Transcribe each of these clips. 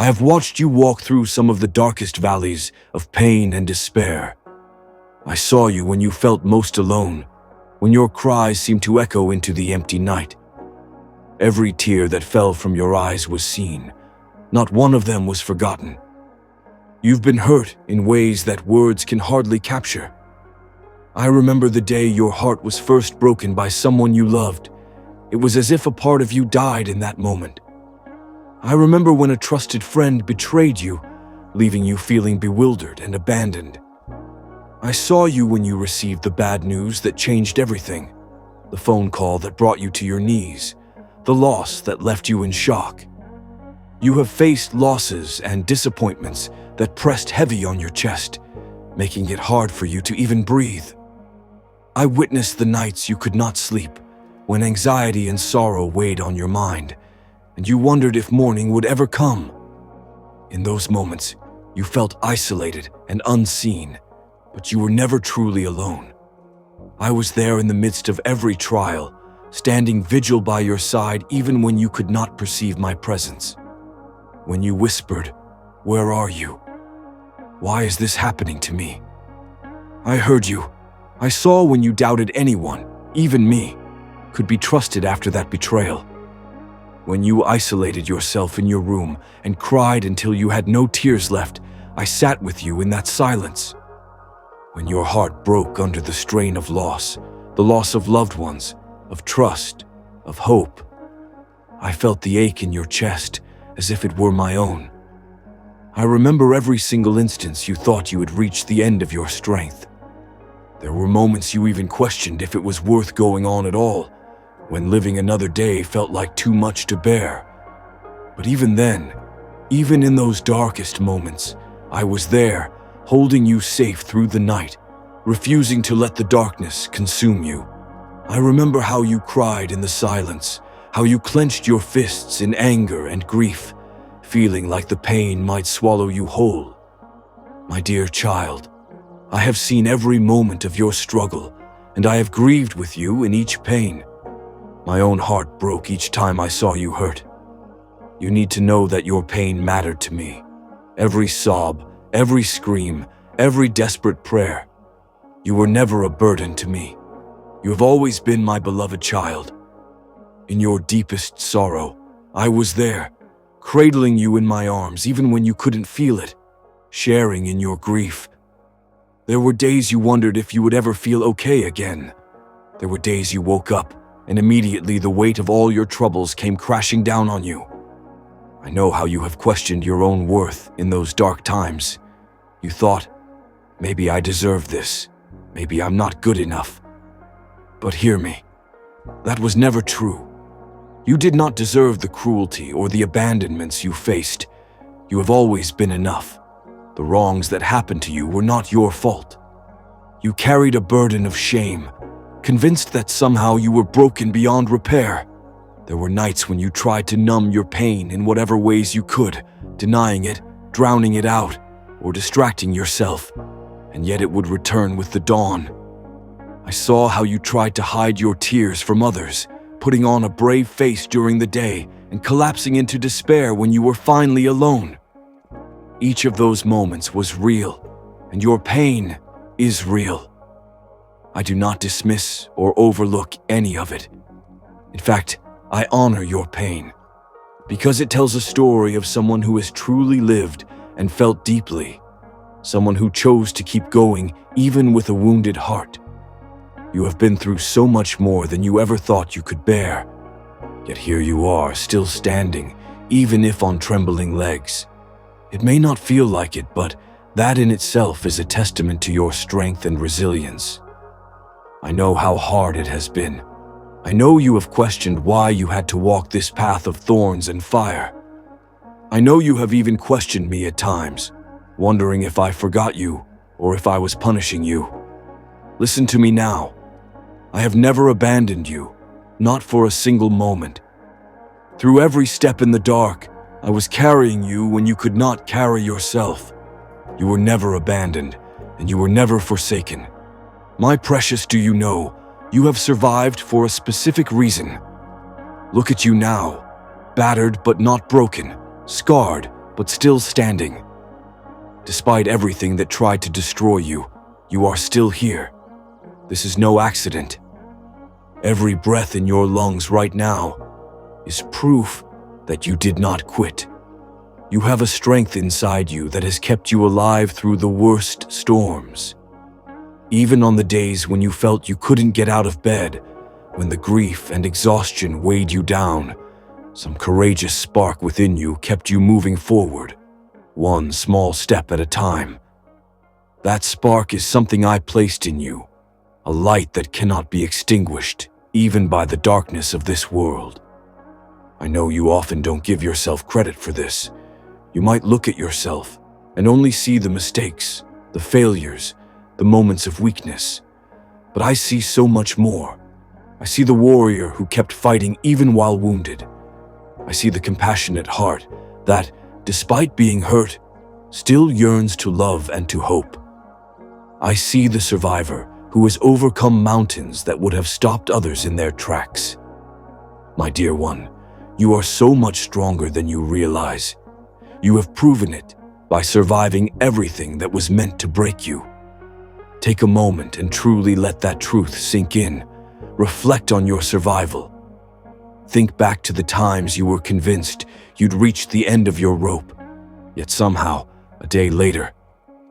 I have watched you walk through some of the darkest valleys of pain and despair. I saw you when you felt most alone, when your cries seemed to echo into the empty night. Every tear that fell from your eyes was seen. Not one of them was forgotten. You've been hurt in ways that words can hardly capture. I remember the day your heart was first broken by someone you loved. It was as if a part of you died in that moment. I remember when a trusted friend betrayed you, leaving you feeling bewildered and abandoned. I saw you when you received the bad news that changed everything, the phone call that brought you to your knees, the loss that left you in shock. You have faced losses and disappointments that pressed heavy on your chest, making it hard for you to even breathe. I witnessed the nights you could not sleep, when anxiety and sorrow weighed on your mind, and you wondered if morning would ever come. In those moments, you felt isolated and unseen, but you were never truly alone. I was there in the midst of every trial, standing vigil by your side even when you could not perceive my presence. When you whispered, "Where are you? Why is this happening to me?" I heard you. I saw when you doubted anyone, even me, could be trusted after that betrayal. When you isolated yourself in your room and cried until you had no tears left, I sat with you in that silence. When your heart broke under the strain of loss, the loss of loved ones, of trust, of hope, I felt the ache in your chest as if it were my own. I remember every single instance you thought you had reached the end of your strength. There were moments you even questioned if it was worth going on at all, when living another day felt like too much to bear. But even then, even in those darkest moments, I was there, holding you safe through the night, refusing to let the darkness consume you. I remember how you cried in the silence, how you clenched your fists in anger and grief, feeling like the pain might swallow you whole. My dear child, I have seen every moment of your struggle, and I have grieved with you in each pain. My own heart broke each time I saw you hurt. You need to know that your pain mattered to me. Every sob, every scream, every desperate prayer. You were never a burden to me. You have always been my beloved child. In your deepest sorrow, I was there, cradling you in my arms even when you couldn't feel it, sharing in your grief. There were days you wondered if you would ever feel okay again. There were days you woke up, and immediately the weight of all your troubles came crashing down on you. I know how you have questioned your own worth in those dark times. You thought, maybe I deserve this, maybe I'm not good enough. But hear me, that was never true. You did not deserve the cruelty or the abandonments you faced. You have always been enough. The wrongs that happened to you were not your fault. You carried a burden of shame, convinced that somehow you were broken beyond repair. There were nights when you tried to numb your pain in whatever ways you could, denying it, drowning it out, or distracting yourself, and yet it would return with the dawn. I saw how you tried to hide your tears from others, putting on a brave face during the day and collapsing into despair when you were finally alone. Each of those moments was real, and your pain is real. I do not dismiss or overlook any of it. In fact, I honor your pain, because it tells a story of someone who has truly lived and felt deeply, someone who chose to keep going even with a wounded heart. You have been through so much more than you ever thought you could bear, yet here you are, still standing, even if on trembling legs. It may not feel like it, but that in itself is a testament to your strength and resilience. I know how hard it has been. I know you have questioned why you had to walk this path of thorns and fire. I know you have even questioned me at times, wondering if I forgot you or if I was punishing you. Listen to me now. I have never abandoned you, not for a single moment. Through every step in the dark, I was carrying you when you could not carry yourself. You were never abandoned, and you were never forsaken. My precious, do you know, you have survived for a specific reason. Look at you now, battered but not broken, scarred but still standing. Despite everything that tried to destroy you, you are still here. This is no accident. Every breath in your lungs right now is proof that you did not quit. You have a strength inside you that has kept you alive through the worst storms. Even on the days when you felt you couldn't get out of bed, when the grief and exhaustion weighed you down, some courageous spark within you kept you moving forward, one small step at a time. That spark is something I placed in you, a light that cannot be extinguished, even by the darkness of this world. I know you often don't give yourself credit for this. You might look at yourself and only see the mistakes, the failures, the moments of weakness. But I see so much more. I see the warrior who kept fighting even while wounded. I see the compassionate heart that, despite being hurt, still yearns to love and to hope. I see the survivor who has overcome mountains that would have stopped others in their tracks. My dear one, you are so much stronger than you realize. You have proven it by surviving everything that was meant to break you. Take a moment and truly let that truth sink in. Reflect on your survival. Think back to the times you were convinced you'd reached the end of your rope, yet somehow, a day later,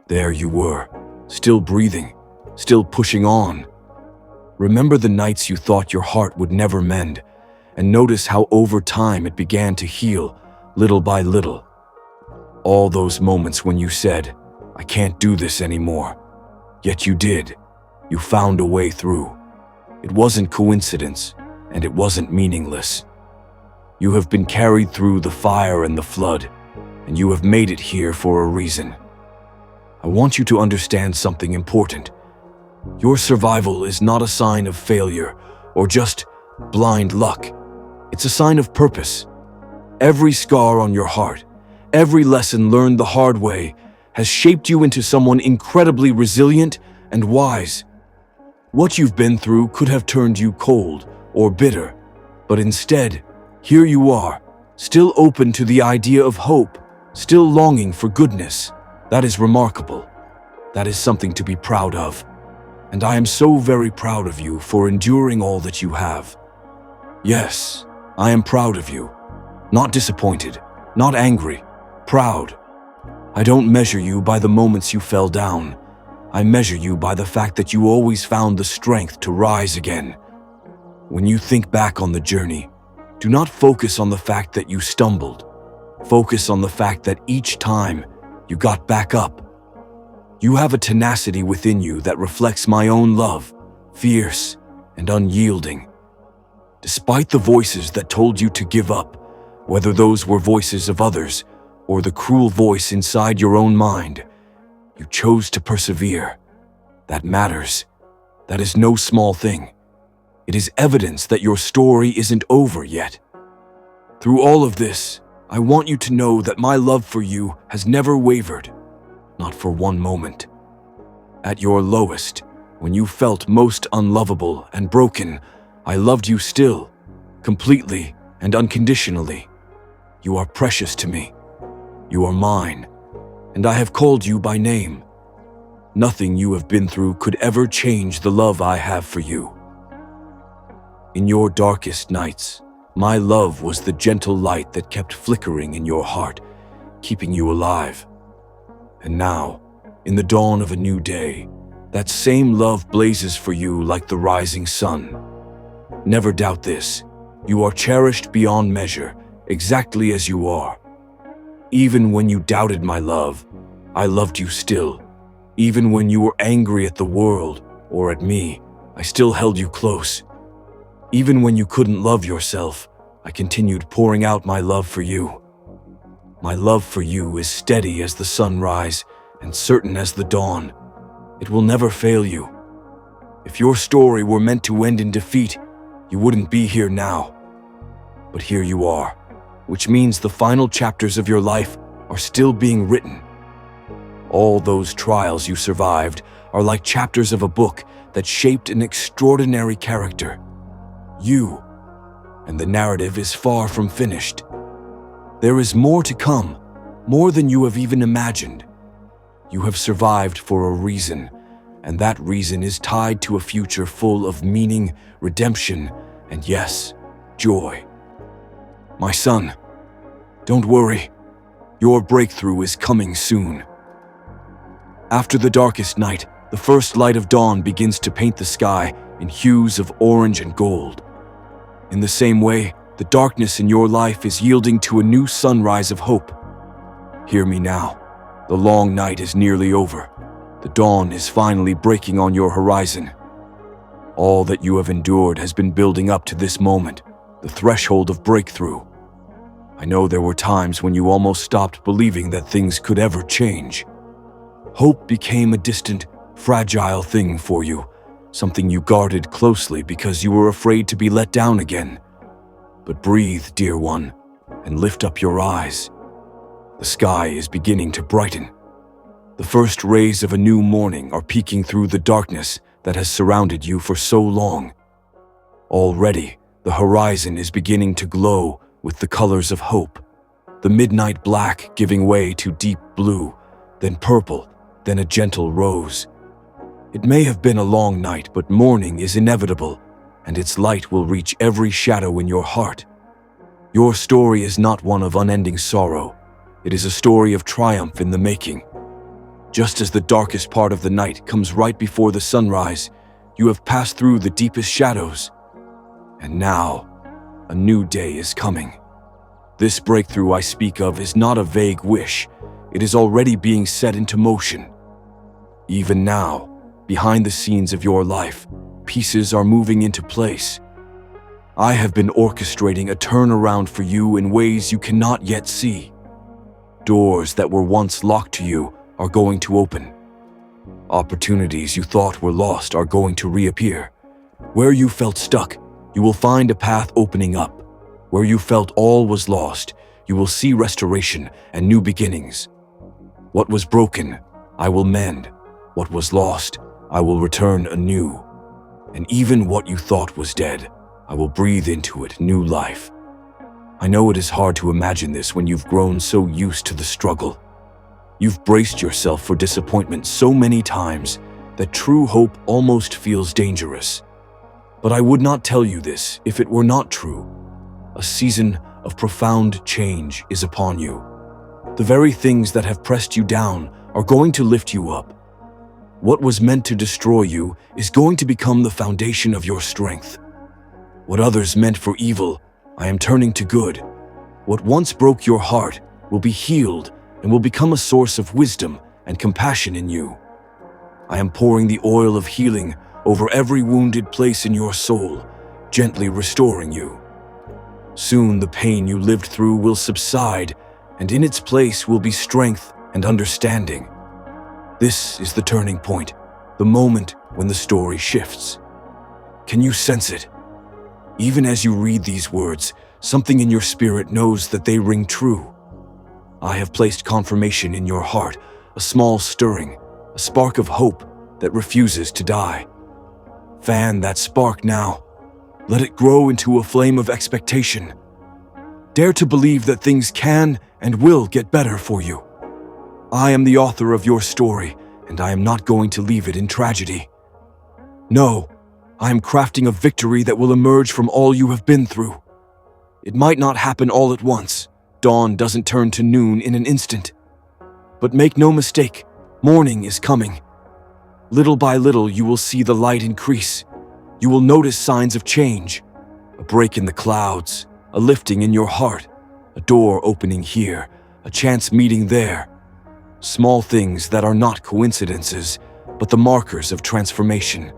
there you were, still breathing, still pushing on. Remember the nights you thought your heart would never mend, and notice how over time it began to heal, little by little. All those moments when you said, "I can't do this anymore," yet you did. You found a way through. It wasn't coincidence, and it wasn't meaningless. You have been carried through the fire and the flood, and you have made it here for a reason. I want you to understand something important. Your survival is not a sign of failure or just blind luck. It's a sign of purpose. Every scar on your heart, every lesson learned the hard way, has shaped you into someone incredibly resilient and wise. What you've been through could have turned you cold or bitter, but instead, here you are, still open to the idea of hope, still longing for goodness. That is remarkable. That is something to be proud of. And I am so very proud of you for enduring all that you have. Yes, I am proud of you. Not disappointed, not angry, proud. I don't measure you by the moments you fell down. I measure you by the fact that you always found the strength to rise again. When you think back on the journey, do not focus on the fact that you stumbled. Focus on the fact that each time you got back up. You have a tenacity within you that reflects my own love, fierce and unyielding. Despite the voices that told you to give up, whether those were voices of others or the cruel voice inside your own mind, you chose to persevere. That matters. That is no small thing. It is evidence that your story isn't over yet. Through all of this, I want you to know that my love for you has never wavered, not for one moment. At your lowest, when you felt most unlovable and broken, I loved you still, completely and unconditionally. You are precious to me. You are mine, and I have called you by name. Nothing you have been through could ever change the love I have for you. In your darkest nights, my love was the gentle light that kept flickering in your heart, keeping you alive. And now, in the dawn of a new day, that same love blazes for you like the rising sun. Never doubt this. You are cherished beyond measure, exactly as you are. Even when you doubted my love, I loved you still. Even when you were angry at the world or at me, I still held you close. Even when you couldn't love yourself, I continued pouring out my love for you. My love for you is steady as the sunrise and certain as the dawn. It will never fail you. If your story were meant to end in defeat, you wouldn't be here now. But here you are, which means the final chapters of your life are still being written. All those trials you survived are like chapters of a book that shaped an extraordinary character. You. And the narrative is far from finished. There is more to come, more than you have even imagined. You have survived for a reason, and that reason is tied to a future full of meaning, redemption, and yes, joy. My son, don't worry. Your breakthrough is coming soon. After the darkest night, the first light of dawn begins to paint the sky in hues of orange and gold. In the same way, the darkness in your life is yielding to a new sunrise of hope. Hear me now. The long night is nearly over. The dawn is finally breaking on your horizon. All that you have endured has been building up to this moment, the threshold of breakthrough. I know there were times when you almost stopped believing that things could ever change. Hope became a distant, fragile thing for you, something you guarded closely because you were afraid to be let down again. But breathe, dear one, and lift up your eyes. The sky is beginning to brighten. The first rays of a new morning are peeking through the darkness that has surrounded you for so long. Already, the horizon is beginning to glow with the colors of hope. The midnight black giving way to deep blue, then purple, then a gentle rose. It may have been a long night, but morning is inevitable, and its light will reach every shadow in your heart. Your story is not one of unending sorrow. It is a story of triumph in the making. Just as the darkest part of the night comes right before the sunrise, you have passed through the deepest shadows. And now, a new day is coming. This breakthrough I speak of is not a vague wish. It is already being set into motion. Even now, behind the scenes of your life, pieces are moving into place. I have been orchestrating a turnaround for you in ways you cannot yet see. Doors that were once locked to you are going to open. Opportunities you thought were lost are going to reappear. Where you felt stuck, you will find a path opening up. Where you felt all was lost, you will see restoration and new beginnings. What was broken, I will mend. What was lost, I will return anew. And even what you thought was dead, I will breathe into it new life. I know it is hard to imagine this when you've grown so used to the struggle. You've braced yourself for disappointment so many times that true hope almost feels dangerous. But I would not tell you this if it were not true. A season of profound change is upon you. The very things that have pressed you down are going to lift you up. What was meant to destroy you is going to become the foundation of your strength. What others meant for evil, I am turning to good. What once broke your heart will be healed and will become a source of wisdom and compassion in you. I am pouring the oil of healing over every wounded place in your soul, gently restoring you. Soon the pain you lived through will subside, and in its place will be strength and understanding. This is the turning point, the moment when the story shifts. Can you sense it? Even as you read these words, something in your spirit knows that they ring true. I have placed confirmation in your heart, a small stirring, a spark of hope that refuses to die. Fan that spark now. Let it grow into a flame of expectation. Dare to believe that things can and will get better for you. I am the author of your story, and I am not going to leave it in tragedy. No, I am crafting a victory that will emerge from all you have been through. It might not happen all at once. Dawn doesn't turn to noon in an instant. But make no mistake, morning is coming. Little by little, you will see the light increase. You will notice signs of change. A break in the clouds, a lifting in your heart, a door opening here, a chance meeting there. Small things that are not coincidences, but the markers of transformation.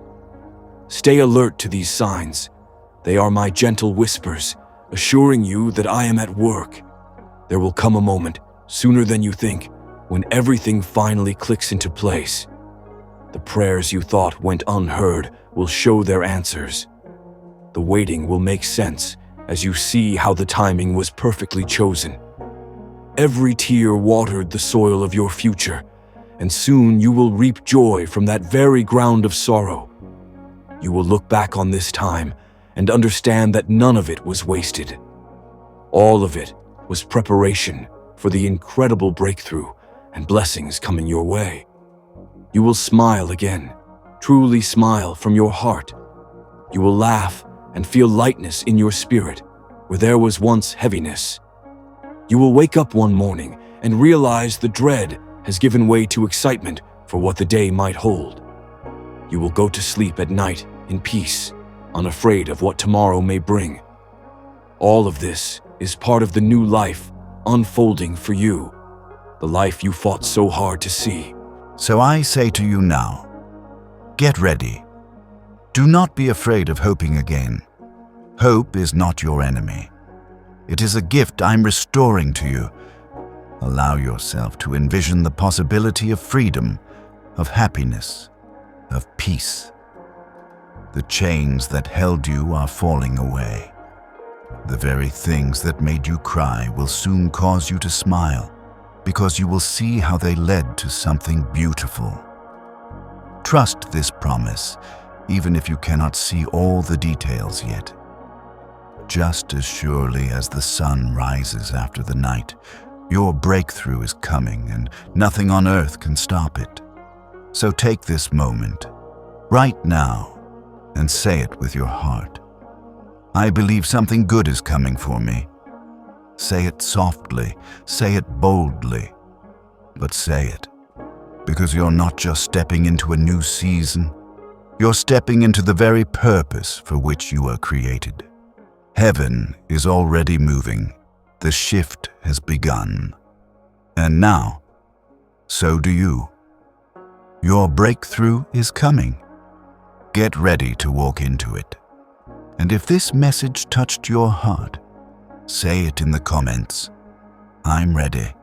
Stay alert to these signs. They are my gentle whispers, assuring you that I am at work. There will come a moment, sooner than you think, when everything finally clicks into place. The prayers you thought went unheard will show their answers. The waiting will make sense as you see how the timing was perfectly chosen. Every tear watered the soil of your future, and soon you will reap joy from that very ground of sorrow. You will look back on this time and understand that none of it was wasted. All of it was preparation for the incredible breakthrough and blessings coming your way. You will smile again, truly smile from your heart. You will laugh and feel lightness in your spirit where there was once heaviness. You will wake up one morning and realize the dread has given way to excitement for what the day might hold. You will go to sleep at night in peace, unafraid of what tomorrow may bring. All of this is part of the new life unfolding for you, the life you fought so hard to see. So I say to you now, get ready. Do not be afraid of hoping again. Hope is not your enemy. It is a gift I'm restoring to you. Allow yourself to envision the possibility of freedom, of happiness, of peace. The chains that held you are falling away. The very things that made you cry will soon cause you to smile, because you will see how they led to something beautiful. Trust this promise, even if you cannot see all the details yet. Just as surely as the sun rises after the night, your breakthrough is coming and nothing on earth can stop it. So take this moment, right now, and say it with your heart. I believe something good is coming for me. Say it softly, say it boldly, but say it, because you're not just stepping into a new season, you're stepping into the very purpose for which you were created. Heaven is already moving. The shift has begun. And now, so do you. Your breakthrough is coming. Get ready to walk into it. And if this message touched your heart, say it in the comments. I'm ready.